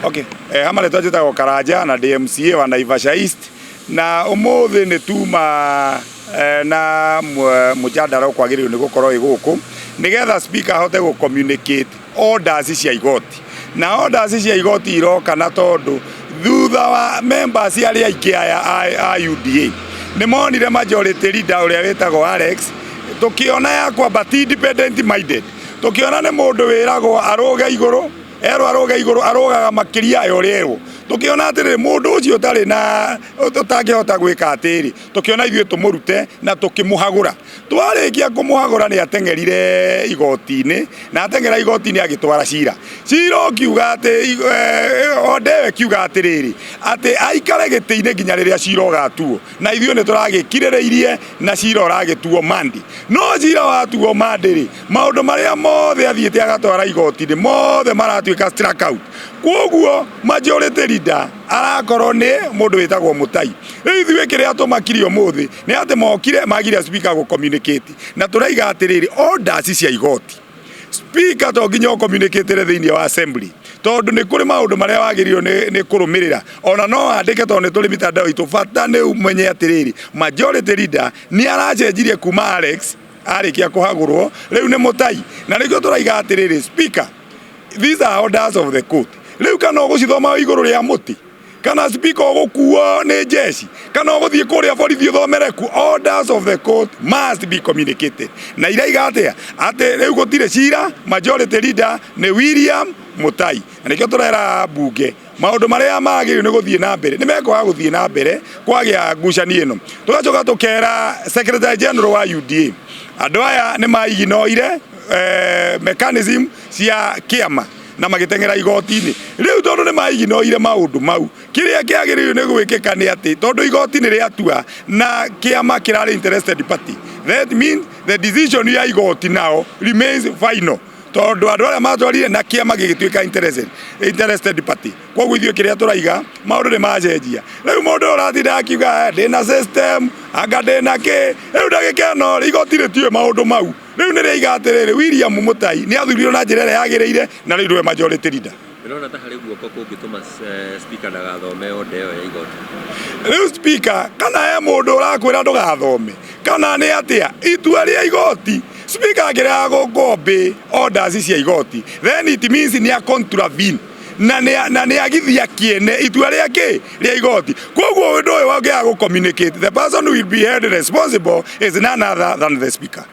Okay. Hamale twajeta Karaja na DMCA wa Naivasha East na umuthi ni tuma na mujadala kwagiriru ni gukorwo iguku nigetha speaker ahote go communicate orders cia igoti na orders cia igoti iroka na tondu thutha wa members aria aingi aya UDA ni monire majority leader uria wetagwo Alex tukiona yakwa but independent minded tukiona ni mundu wiragwo aroga iguru aroga iguru arogaga makiria yo rero tukiona atiri mundu ucio tari na tutangihota gwika atiri tukiona ithue tumurute na tukimuhagura twarikia kumuhagura ni atengerire igoti-ini na atengera igoti-ini agitwara cira kiuga ati ondewe kiuga atiriri ati aikare giti-ini nginya riria cira ugatuo na ithue ni turagikirireirie na cira uragituo mandi no cira watuo mandi ri maundu maria mothe athiite agatwara igoti-ini mothe maratuika strike out koguo majority leader arakorwo ni mundu witagwo Mutai ithue kiria tumakirio muthi ni ati mokire magire speaker go communicate na turaiga atiriri orders cia igoti speaker to nginya communicate thiini wa assembly tondu ni kuri maundu maria wagirio ni kurumirira ona no andike tondu tuli mitandao itu fata ni umenye atiriri majority leader ni aracenjirie kuma Alex arikia kuhagurwo riu ni Mutai na nikio turaiga atiriri speaker these are orders of the court riu kana ugucithoma iguru ria muti kana speaker ugukuo ni jeshi kana uguthie kuria borithi uthomere ku orders of the court must be communicated na iraiga atia ati riu gutire cira majority leader ni William Mutai na nikio turera bunge maundu maria magiri ni guthie na mbere ni meko guthie na mbere kwagia ngucani ino tugacoka tukera secretary general wa UDA andu aya ni maiginoire mechanism cia kiama na magitengera igoti-ini riu tondu ni maiginoire maundu mau kiria kiagiririo ni gwikika ni ati tondu igoti-ini riatua na kiama kirari interested party that means the decision ya igoti now remains final tondu andu aria matwarire na kiama gigituika interested party koguo ithio kiria turaiga maundu ni macenjia riu mundu uratinda akiuga ndina system anga ndina ki riu ndagikeno igoti ritiwe maundu mau riu ni riiga atiriri William Mutai ni athurirwo na njira iria yagiriire na riu majority leader Ndirona ta hari guoko kungituma speaker ndagathome order iyo ya igoti riu speaker kana mundu urakwira ndugathome kana ni atia itua ria igoti speaker agira gogombe orders cia igoti then it means ni a contravene na ni agithia kiene itua ria ki ria igoti koguo ndu uyu wangia go communicate the person who will be held responsible is none other than the speaker.